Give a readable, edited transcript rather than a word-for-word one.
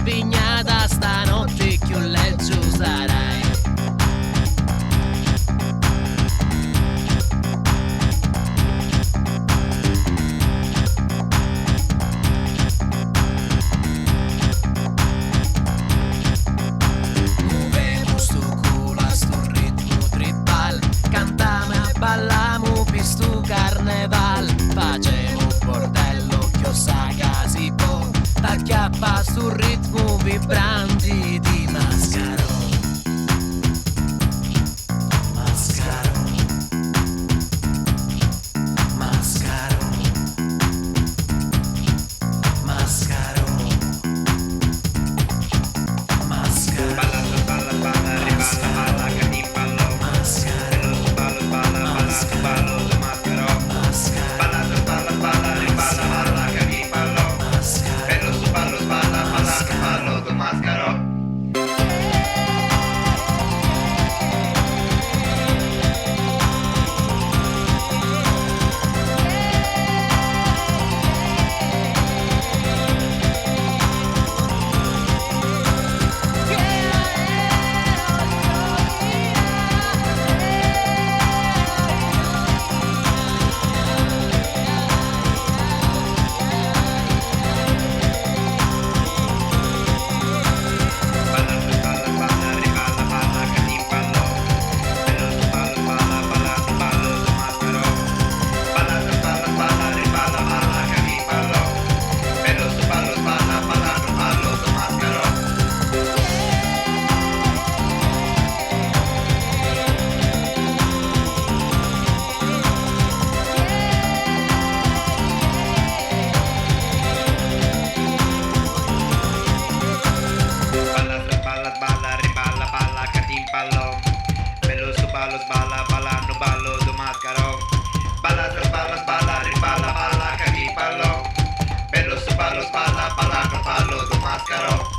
pignata stanotte più leggio sarai. Muovemo sto culo a sto ritmo tribal, cantiamo e balliamo per sto carneval, facciamo un bordello chiossa che si può, t'acchiappa sul ritmo vibranti di Mascaro. Mascaro. Mascaro. Mascaro. Mascaro. Balla, balla, balla, riballa, balla, che ti ballo. Mascaro. Ballo, balla, balla, ballo, do mascaro. Mascaro. Balla, balla, balla, riballa, balla, che ti ballo. Bello su ballo, balla, balla, ballo, do mascaro. Bello su ballo, sballa, ballando, ballo, do mascaro. Balla, sballa, sballa, riballa, balla, che ti ballo. Bello su ballo, sballa, ballando, ballo, do mascaro.